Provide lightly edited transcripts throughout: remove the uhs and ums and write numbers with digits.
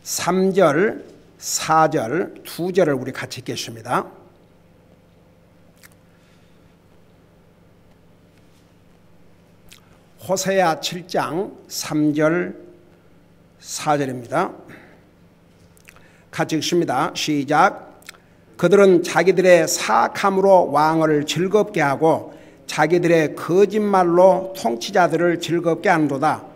3절, 4절, 2절을 우리 같이 읽겠습니다. 호세아 7장 3절, 4절입니다. 같이 읽습니다. 시작. 그들은 자기들의 사악함으로 왕을 즐겁게 하고 자기들의 거짓말로 통치자들을 즐겁게 하는도다.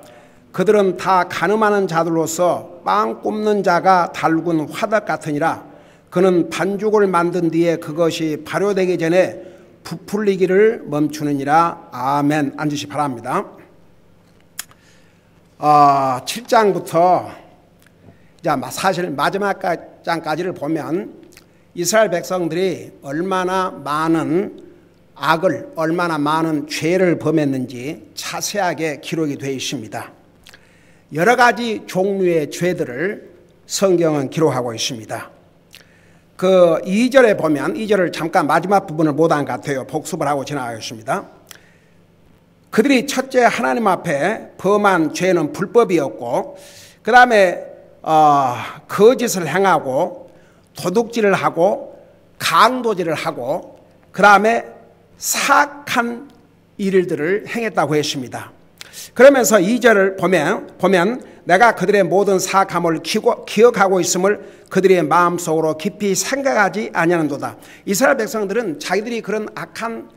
그들은 다 가늠하는 자들로서 빵 굽는 자가 달군 화덕 같으니라. 그는 반죽을 만든 뒤에 그것이 발효되기 전에 부풀리기를 멈추느니라. 아멘. 앉으시 바랍니다. 7장부터 사실 마지막 장까지를 보면 이스라엘 백성들이 얼마나 많은 악을, 얼마나 많은 죄를 범했는지 자세하게 기록이 되어 있습니다. 여러 가지 종류의 죄들을 성경은 기록하고 있습니다. 그 2절에 보면, 2절을 잠깐 마지막 부분을 못한 것 같아요. 복습을 하고 지나가겠습니다. 그들이 첫째 하나님 앞에 범한 죄는 불법이었고, 그 다음에 거짓을 행하고 도둑질을 하고 강도질을 하고 그 다음에 사악한 일들을 행했다고 했습니다. 그러면서 2절을 보면 내가 그들의 모든 사악함을 기억하고 있음을 그들의 마음속으로 깊이 생각하지 아니하는도다. 이스라엘 백성들은 자기들이 그런 악한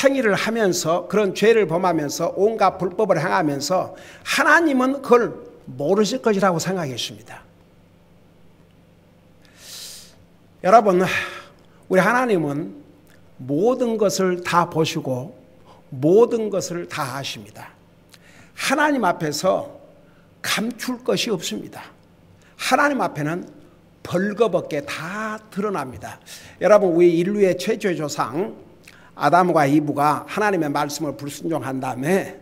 행위를 하면서, 그런 죄를 범하면서, 온갖 불법을 행하면서 하나님은 그걸 모르실 것이라고 생각했습니다. 여러분, 우리 하나님은 모든 것을 다 보시고 모든 것을 다 아십니다. 하나님 앞에서 감출 것이 없습니다. 하나님 앞에는 벌거벗게 다 드러납니다. 여러분, 우리 인류의 최초의 조상 아담과 이브가 하나님의 말씀을 불순종한 다음에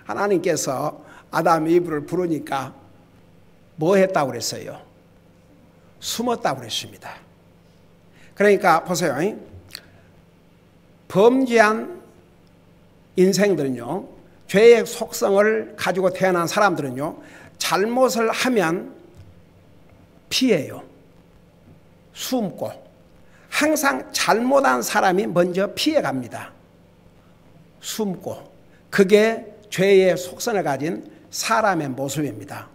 하나님께서 아담 이브를 부르니까 뭐 했다고 그랬어요? 숨었다고 그랬습니다. 그러니까 보세요. 범죄한 인생들은요, 죄의 속성을 가지고 태어난 사람들은요, 잘못을 하면 피해요. 숨고. 항상 잘못한 사람이 먼저 피해갑니다. 숨고. 그게 죄의 속성을 가진 사람의 모습입니다.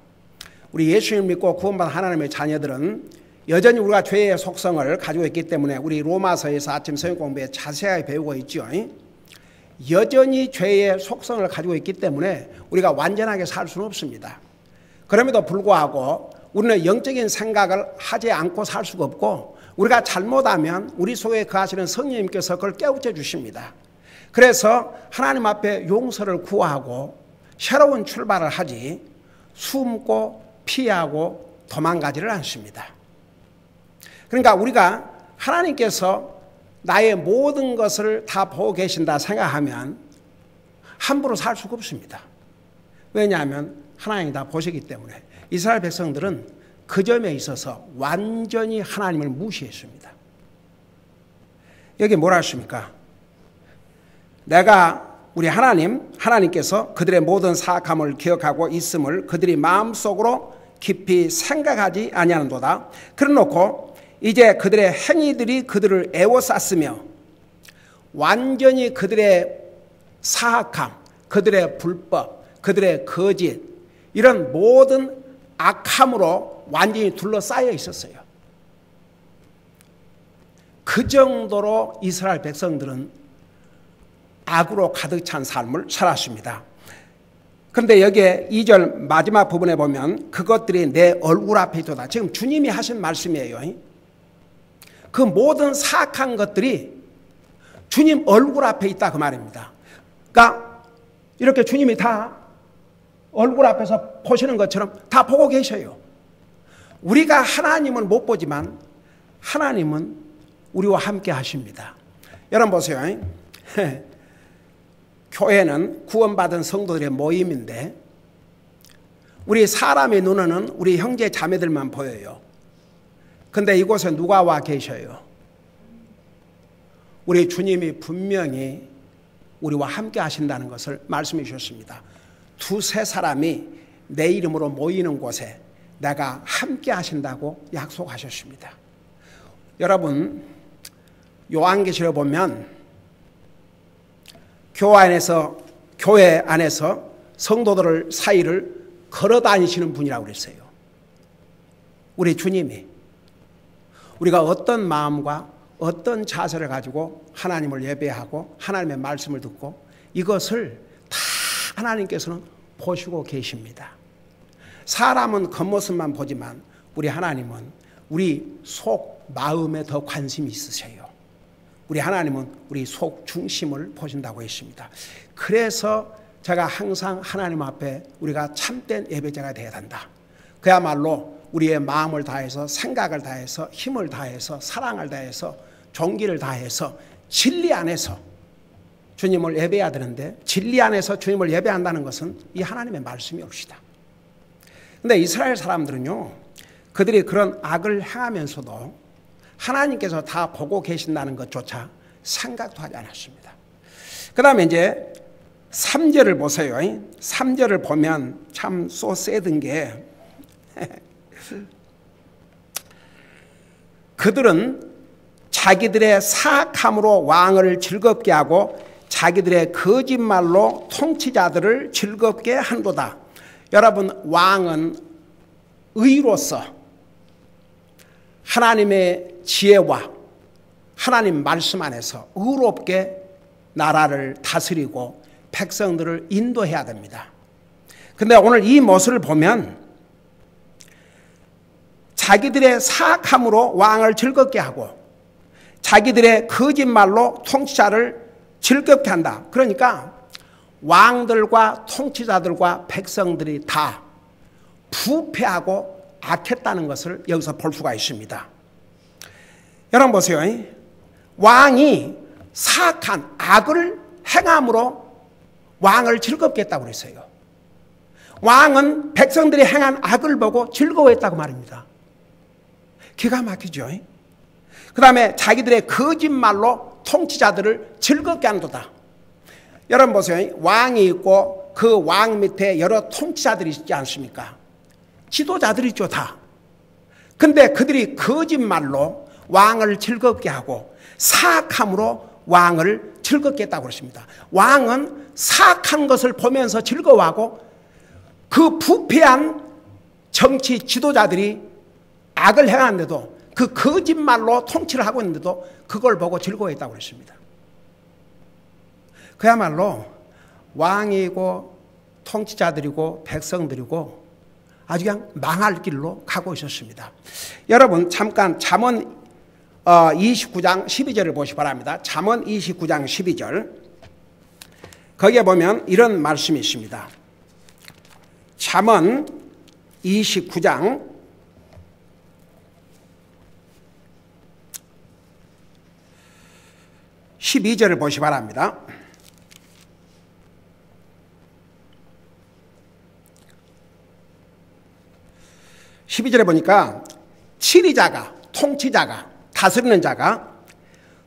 우리 예수님 믿고 구원받은 하나님의 자녀들은 여전히 우리가 죄의 속성을 가지고 있기 때문에 우리 로마서에서 아침 성경 공부에 자세하게 배우고 있죠. 여전히 죄의 속성을 가지고 있기 때문에 우리가 완전하게 살 수는 없습니다. 그럼에도 불구하고 우리는 영적인 생각을 하지 않고 살 수가 없고, 우리가 잘못하면 우리 속에 거하시는 성령님께서 그걸 깨우쳐 주십니다. 그래서 하나님 앞에 용서를 구하고 새로운 출발을 하지, 숨고 피하고 도망가지를 않습니다. 그러니까 우리가 하나님께서 나의 모든 것을 다 보고 계신다 생각하면 함부로 살 수가 없습니다. 왜냐하면 하나님이 다 보시기 때문에. 이스라엘 백성들은 그 점에 있어서 완전히 하나님을 무시했습니다. 여기 뭐라 했습니까? 내가 우리 하나님께서 그들의 모든 사악함을 기억하고 있음을 그들이 마음속으로 깊이 생각하지 아니하는도다. 그래놓고 이제 그들의 행위들이 그들을 애워쌌으며 완전히 그들의 사악함, 그들의 불법, 그들의 거짓, 이런 모든 악함으로 완전히 둘러싸여 있었어요. 그 정도로 이스라엘 백성들은 악으로 가득 찬 삶을 살았습니다. 그런데 여기에 2절 마지막 부분에 보면 그것들이 내 얼굴 앞에 있도다. 지금 주님이 하신 말씀이에요. 그 모든 사악한 것들이 주님 얼굴 앞에 있다, 그 말입니다. 그러니까 이렇게 주님이 다 얼굴 앞에서 보시는 것처럼 다 보고 계셔요. 우리가 하나님을 못 보지만 하나님은 우리와 함께 하십니다. 여러분 보세요. 교회는 구원받은 성도들의 모임인데 우리 사람의 눈에는 우리 형제 자매들만 보여요. 근데 이곳에 누가 와 계셔요? 우리 주님이 분명히 우리와 함께 하신다는 것을 말씀해 주셨습니다. 두세 사람이 내 이름으로 모이는 곳에 내가 함께 하신다고 약속하셨습니다. 여러분, 요한계시록 보면 교회 안에서 성도들 사이를 걸어 다니시는 분이라고 그랬어요. 우리 주님이 우리가 어떤 마음과 어떤 자세를 가지고 하나님을 예배하고 하나님의 말씀을 듣고 이것을 다 하나님께서는 보시고 계십니다. 사람은 겉모습만 보지만 우리 하나님은 우리 속 마음에 더 관심이 있으세요. 우리 하나님은 우리 속 중심을 보신다고 했습니다. 그래서 제가 항상 하나님 앞에 우리가 참된 예배자가 되어야 한다. 그야말로 우리의 마음을 다해서 생각을 다해서 힘을 다해서 사랑을 다해서 종기를 다해서 진리 안에서 주님을 예배해야 되는데 진리 안에서 주님을 예배한다는 것은 이 하나님의 말씀이 옵시다. 근데 이스라엘 사람들은요, 그들이 그런 악을 행하면서도 하나님께서 다 보고 계신다는 것조차 생각도 하지 않았습니다. 그 다음에 이제 3절을 보세요. 3절을 보면 참 so sad인 게 그들은 자기들의 사악함으로 왕을 즐겁게 하고 자기들의 거짓말로 통치자들을 즐겁게 한도다. 여러분, 왕은 의로서 하나님의 지혜와 하나님 말씀 안에서 의롭게 나라를 다스리고 백성들을 인도해야 됩니다. 그런데 오늘 이 모습을 보면 자기들의 사악함으로 왕을 즐겁게 하고 자기들의 거짓말로 통치자를 즐겁게 한다. 그러니까 왕들과 통치자들과 백성들이 다 부패하고 악했다는 것을 여기서 볼 수가 있습니다. 여러분 보세요. 왕이 사악한 악을 행함으로 왕을 즐겁게 했다고 그랬어요. 왕은 백성들이 행한 악을 보고 즐거워했다고 말입니다. 기가 막히죠. 그 다음에 자기들의 거짓말로 통치자들을 즐겁게 한도다. 여러분 보세요. 왕이 있고 그 왕 밑에 여러 통치자들이 있지 않습니까? 지도자들이 있죠, 다. 근데 그들이 거짓말로 왕을 즐겁게 하고 사악함으로 왕을 즐겁게 했다고 그랬습니다. 왕은 사악한 것을 보면서 즐거워하고 그 부패한 정치 지도자들이 악을 행하는데도 그 거짓말로 통치를 하고 있는데도 그걸 보고 즐거워했다고 그랬습니다. 그야말로 왕이고 통치자들이고 백성들이고 아주 그냥 망할 길로 가고 있었습니다. 여러분 잠깐 잠언 29장 12절을 보시기 바랍니다. 잠언 29장 12절 거기에 보면 이런 말씀이 있습니다. 잠언 29장 12절을 보시기 바랍니다. 12절에 보니까 치리자가, 통치자가, 다스리는 자가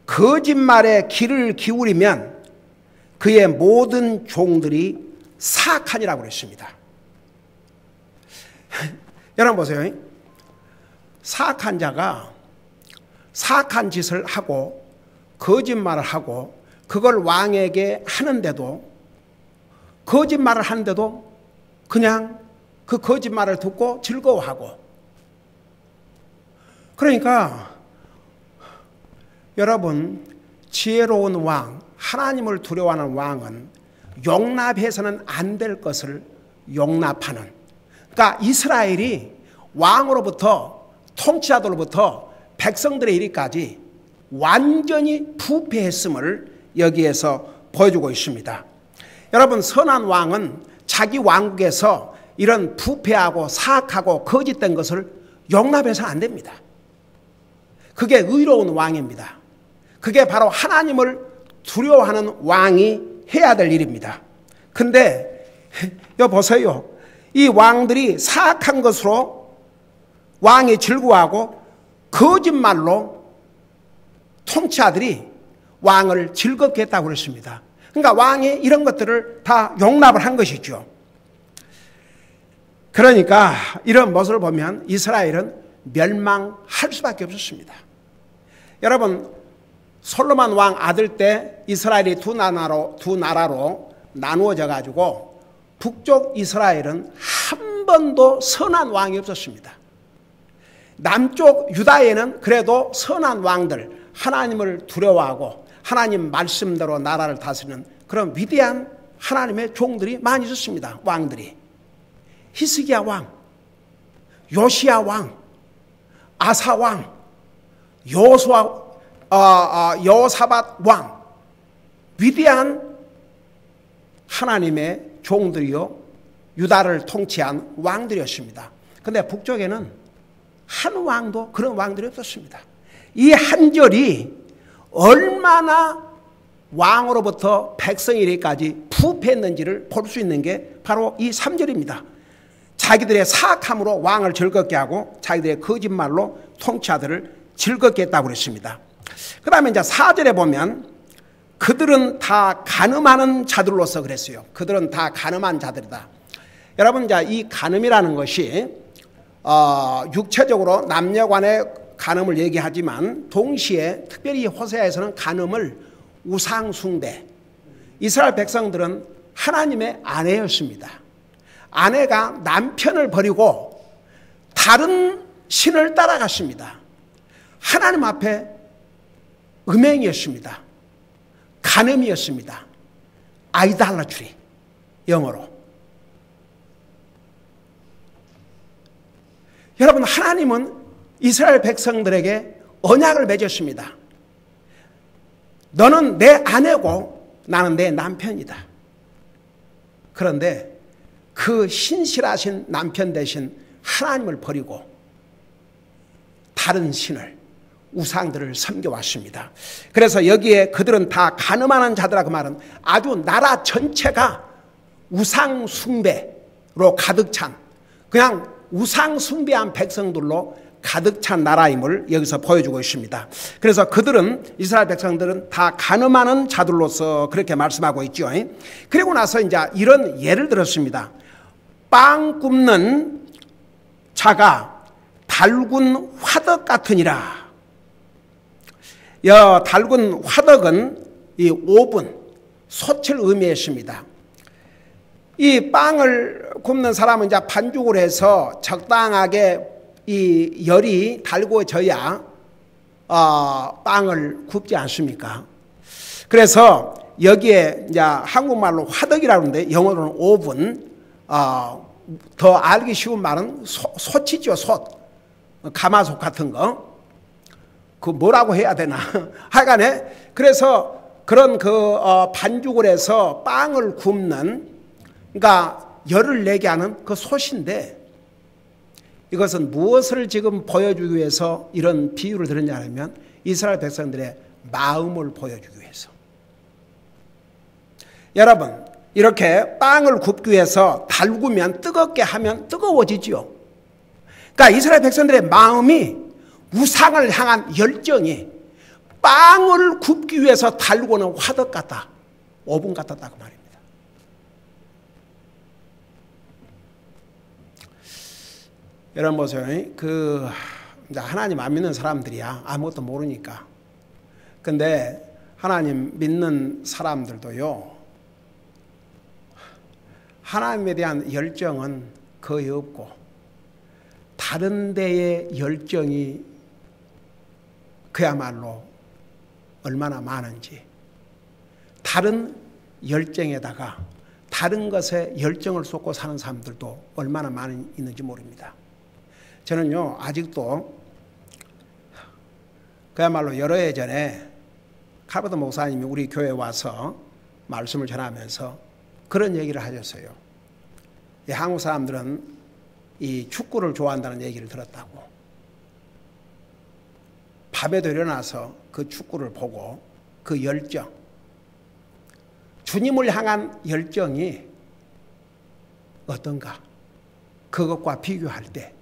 거짓말에 귀를 기울이면 그의 모든 종들이 사악하니라고 그랬습니다. 여러분 보세요. 사악한 자가 사악한 짓을 하고 거짓말을 하고 그걸 왕에게 하는데도 거짓말을 하는데도 그냥 그 거짓말을 듣고 즐거워하고 그러니까 여러분 지혜로운 왕 하나님을 두려워하는 왕은 용납해서는 안 될 것을 용납하는 그러니까 이스라엘이 왕으로부터 통치자들로부터 백성들의 이르기까지 완전히 부패했음을 여기에서 보여주고 있습니다. 여러분 선한 왕은 자기 왕국에서 이런 부패하고 사악하고 거짓된 것을 용납해서는 안 됩니다. 그게 의로운 왕입니다. 그게 바로 하나님을 두려워하는 왕이 해야 될 일입니다. 근데 여기 보세요. 이 왕들이 사악한 것으로 왕이 즐거워하고 거짓말로 통치자들이 왕을 즐겁게 했다고 그랬습니다. 그러니까 왕이 이런 것들을 다 용납을 한 것이죠. 그러니까 이런 모습을 보면 이스라엘은 멸망할 수밖에 없었습니다. 여러분, 솔로몬 왕 아들 때 이스라엘이 두 나라로 나누어져 가지고 북쪽 이스라엘은 한 번도 선한 왕이 없었습니다. 남쪽 유다에는 그래도 선한 왕들, 하나님을 두려워하고 하나님 말씀대로 나라를 다스리는 그런 위대한 하나님의 종들이 많이 있었습니다. 왕들이. 히스기야 왕, 요시야 왕, 아사 왕, 여호사밧 왕, 위대한 하나님의 종들이요 유다를 통치한 왕들이었습니다. 그런데 북쪽에는 한 왕도 그런 왕들이 없었습니다. 이 한 절이 얼마나 왕으로부터 백성에게까지 부패했는지를 볼 수 있는 게 바로 이 3절입니다. 자기들의 사악함으로 왕을 즐겁게 하고 자기들의 거짓말로 통치자들을 즐겁게 했다고 그랬습니다. 그 다음에 이제 4절에 보면 그들은 다 간음하는 자들로서 그랬어요. 그들은 다 간음한 자들이다. 여러분, 이제 이 간음이라는 것이 육체적으로 남녀 간의 간음을 얘기하지만 동시에 특별히 호세아에서는 간음을 우상 숭배. 이스라엘 백성들은 하나님의 아내였습니다. 아내가 남편을 버리고 다른 신을 따라갔습니다. 하나님 앞에 음행이었습니다. 간음이었습니다. 아이달라트리, 영어로. 여러분, 하나님은 이스라엘 백성들에게 언약을 맺었습니다. 너는 내 아내고 나는 내 남편이다. 그런데 그 신실하신 남편 대신 하나님을 버리고 다른 신을, 우상들을 섬겨왔습니다. 그래서 여기에 그들은 다 간음하는 자들아, 그 말은 아주 나라 전체가 우상 숭배로 가득 찬, 그냥 우상 숭배한 백성들로 가득 찬 나라임을 여기서 보여주고 있습니다. 그래서 그들은, 이스라엘 백성들은 다 간음하는 자들로서 그렇게 말씀하고 있죠. 그리고 나서 이제 이런 예를 들었습니다. 빵 굽는 자가 달군 화덕 같으니라. 달군 화덕은 이 오븐, 솥을 의미했습니다. 이 빵을 굽는 사람은 이제 반죽을 해서 적당하게 이 열이 달궈져야 빵을 굽지 않습니까? 그래서 여기에 이제 한국말로 화덕이라고 하는데 영어로는 오븐, 더 알기 쉬운 말은 솥이죠, 솥. 가마솥 같은 거. 그 뭐라고 해야 되나. 하여간에 그래서 그런 반죽을 해서 빵을 굽는, 그러니까 열을 내게 하는 그 솥인데, 이것은 무엇을 지금 보여주기 위해서 이런 비유를 들었냐 하면 이스라엘 백성들의 마음을 보여주기 위해서. 여러분, 이렇게 빵을 굽기 위해서 달구면, 뜨겁게 하면 뜨거워지죠. 그러니까 이스라엘 백성들의 마음이, 우상을 향한 열정이 빵을 굽기 위해서 달구는 화덕 같다, 오븐 같았다고 말입니다. 여러분 보세요. 하나님 안 믿는 사람들이야. 아무것도 모르니까. 근데 하나님 믿는 사람들도요, 하나님에 대한 열정은 거의 없고 다른 데의 열정이 그야말로 얼마나 많은지, 다른 열정에다가 다른 것에 열정을 쏟고 사는 사람들도 얼마나 많이 있는지 모릅니다. 저는요, 아직도 그야말로 여러 해 전에 칼버드 목사님이 우리 교회에 와서 말씀을 전하면서 그런 얘기를 하셨어요. 이 한국 사람들은 이 축구를 좋아한다는 얘기를 들었다고. 밤에도 일어나서 그 축구를 보고 그 열정, 주님을 향한 열정이 어떤가, 그것과 비교할 때.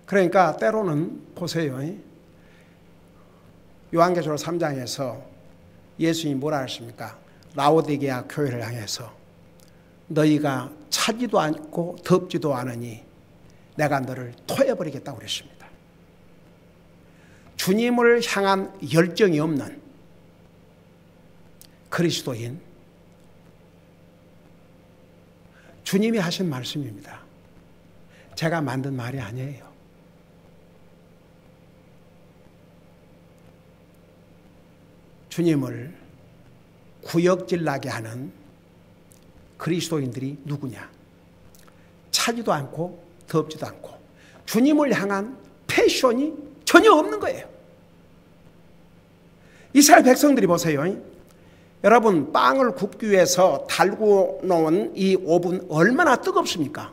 그러니까 때로는 보세요. 요한계시록 3장에서 예수님이 뭐라 하십니까? 라오디게아 교회를 향해서 너희가 차지도 않고 덥지도 않으니 내가 너를 토해버리겠다고 그랬습니다. 주님을 향한 열정이 없는 그리스도인, 주님이 하신 말씀입니다. 제가 만든 말이 아니에요. 주님을 구역질나게 하는 그리스도인들이 누구냐? 차지도 않고 덥지도 않고 주님을 향한 패션이 전혀 없는 거예요. 이스라엘 백성들이 보세요. 여러분, 빵을 굽기 위해서 달고 놓은 이 오븐 얼마나 뜨겁습니까?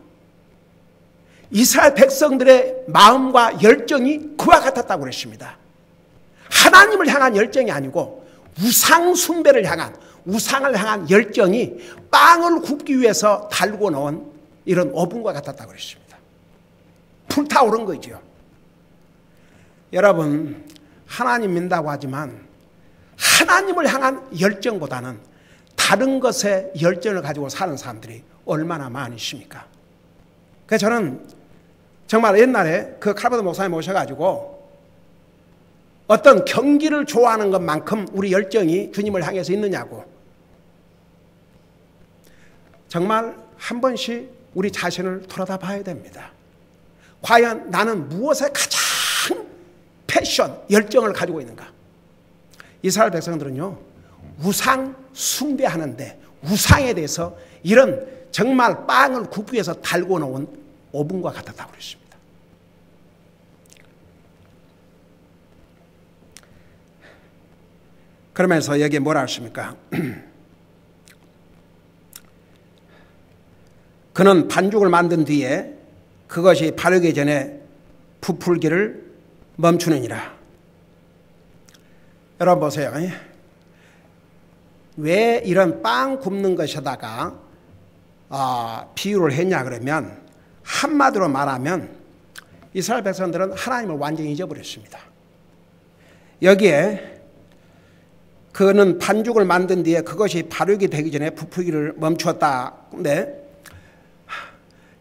이스라엘 백성들의 마음과 열정이 그와 같았다고 그랬습니다. 하나님을 향한 열정이 아니고 우상 숭배를 향한, 우상을 향한 열정이 빵을 굽기 위해서 달고 놓은 이런 오븐과 같았다고 그랬습니다. 불타오른 거죠. 여러분, 하나님 믿는다고 하지만 하나님을 향한 열정보다는 다른 것에 열정을 가지고 사는 사람들이 얼마나 많으십니까? 그래서 저는 정말 옛날에 그 칼버드 목사님 모셔가지고 어떤 경기를 좋아하는 것만큼 우리 열정이 주님을 향해서 있느냐고, 정말 한 번씩 우리 자신을 돌아다 봐야 됩니다. 과연 나는 무엇에 가장 패션, 열정을 가지고 있는가? 이스라엘 백성들은요, 우상 숭배하는데 우상에 대해서 이런 정말 빵을 굽기 위해서 달고 놓은 오븐과 같았다고 그랬습니다. 그러면서 여기에 뭐라 하십니까? 그는 반죽을 만든 뒤에 그것이 바르기 전에 부풀기를 멈추느니라. 여러분 보세요. 왜 이런 빵 굽는 것에다가 비유를 했냐 그러면, 한마디로 말하면 이스라엘 백성들은 하나님을 완전히 잊어버렸습니다. 여기에 그는 반죽을 만든 뒤에 그것이 바르게 되기 전에 부풀기를 멈추었다. 근데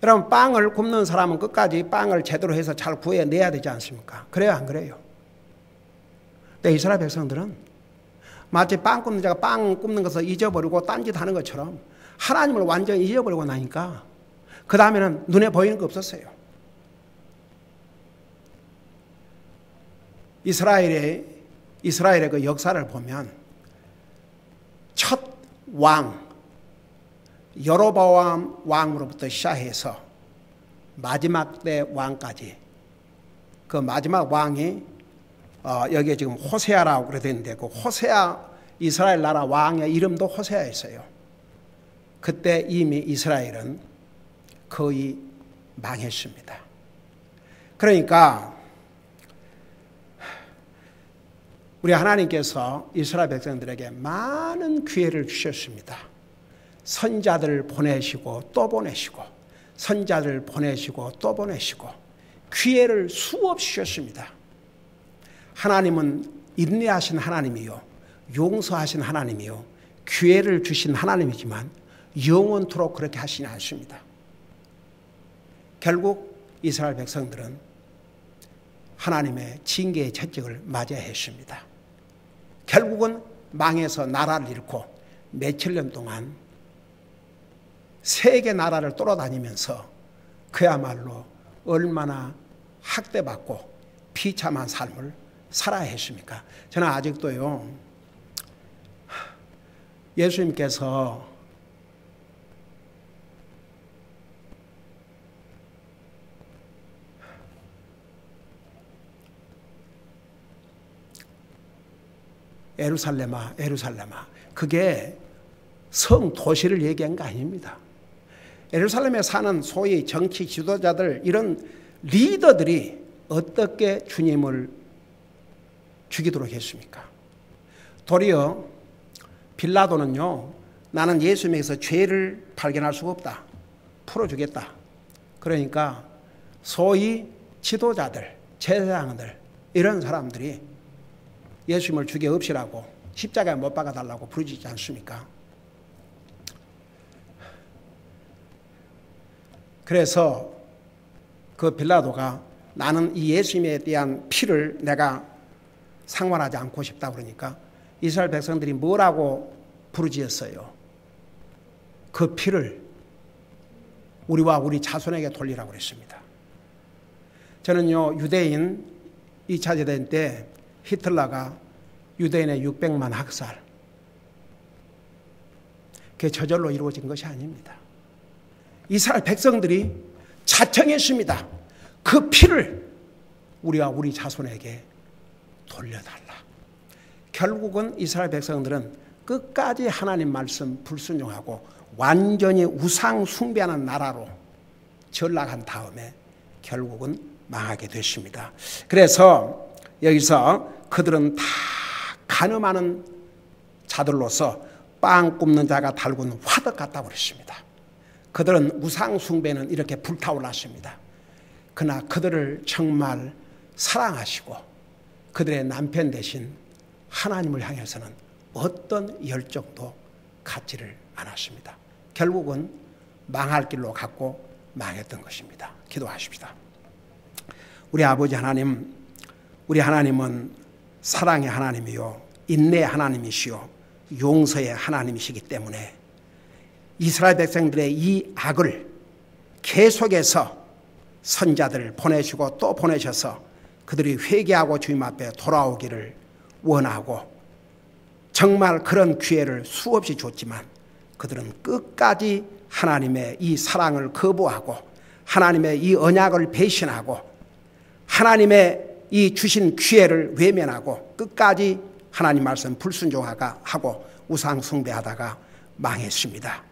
여러분, 빵을 굽는 사람은 끝까지 빵을 제대로 해서 잘 구해내야 되지 않습니까? 그래요, 안 그래요? 근데 이스라엘 백성들은 마치 빵 굽는 자가 빵 굽는 것을 잊어버리고 딴짓하는 것처럼 하나님을 완전히 잊어버리고 나니까 그 다음에는 눈에 보이는 거 없었어요. 이스라엘의 그 역사를 보면 첫 왕 여로보암 왕으로부터 시작해서 마지막 때 왕까지, 그 마지막 왕이 여기에 지금 호세아라고 그래 되는데, 그 호세아, 이스라엘 나라 왕의 이름도 호세아였어요. 그때 이미 이스라엘은 거의 망했습니다. 그러니까 우리 하나님께서 이스라엘 백성들에게 많은 기회를 주셨습니다. 선자들을 보내시고 또 보내시고, 선자들을 보내시고 또 보내시고, 기회를 수없이 주셨습니다. 하나님은 인내하신 하나님이요, 용서하신 하나님이요, 기회를 주신 하나님이지만 영원토록 그렇게 하시지 않습니다. 결국 이스라엘 백성들은 하나님의 징계의 채찍을 맞아야 했습니다. 결국은 망해서 나라를 잃고 몇천 년 동안 세계 나라를 돌아다니면서 그야말로 얼마나 학대받고 비참한 삶을 살아야 했습니까? 저는 아직도요, 예수님께서 예루살렘아, 예루살렘아, 그게 성 도시를 얘기한 거 아닙니다. 예루살렘에 사는 소위 정치 지도자들, 이런 리더들이 어떻게 주님을 죽이도록 했습니까? 도리어 빌라도는요, 나는 예수님에게서 죄를 발견할 수가 없다, 풀어주겠다. 그러니까 소위 지도자들, 제사장들, 이런 사람들이 예수님을 죽여 없이라고, 십자가에 못 박아달라고 부르짖지 않습니까? 그래서 그 빌라도가 나는 이 예수님에 대한 피를 내가 상관하지 않고 싶다 그러니까 이스라엘 백성들이 뭐라고 부르짖었어요? 그 피를 우리와 우리 자손에게 돌리라고 그랬습니다. 저는요, 유대인 2차 대전 때 히틀러가 유대인의 600만 학살, 그게 저절로 이루어진 것이 아닙니다. 이스라엘 백성들이 자청했습니다. 그 피를 우리와 우리 자손에게 돌려달라. 결국은 이스라엘 백성들은 끝까지 하나님 말씀 불순종하고 완전히 우상 숭배하는 나라로 전락한 다음에 결국은 망하게 됐습니다. 그래서 여기서 그들은 다 간음하는 자들로서 빵 굽는 자가 달군 화덕 같다고 그랬습니다. 그들은 우상 숭배는 이렇게 불타올랐습니다. 그러나 그들을 정말 사랑하시고 그들의 남편 대신 하나님을 향해서는 어떤 열정도 갖지를 않았습니다. 결국은 망할 길로 갔고 망했던 것입니다. 기도하십시다. 우리 아버지 하나님, 우리 하나님은 사랑의 하나님이요 인내의 하나님이시요 용서의 하나님이시기 때문에 이스라엘 백성들의 이 악을 계속해서 선자들을 보내시고 또 보내셔서 그들이 회개하고 주님 앞에 돌아오기를 원하고 정말 그런 기회를 수없이 줬지만 그들은 끝까지 하나님의 이 사랑을 거부하고 하나님의 이 언약을 배신하고 하나님의 이 주신 기회를 외면하고 끝까지 하나님 말씀 불순종하고 우상 숭배하다가 망했습니다.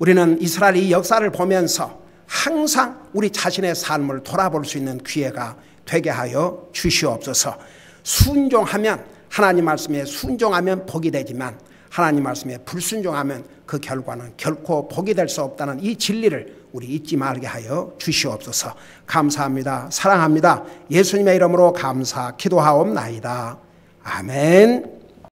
우리는 이스라엘의 이 역사를 보면서 항상 우리 자신의 삶을 돌아볼 수 있는 기회가 되게 하여 주시옵소서. 순종하면 하나님 말씀에 순종하면 복이 되지만 하나님 말씀에 불순종하면 그 결과는 결코 복이 될 수 없다는 이 진리를 우리 잊지 말게 하여 주시옵소서. 감사합니다. 사랑합니다. 예수님의 이름으로 감사 기도하옵나이다. 아멘.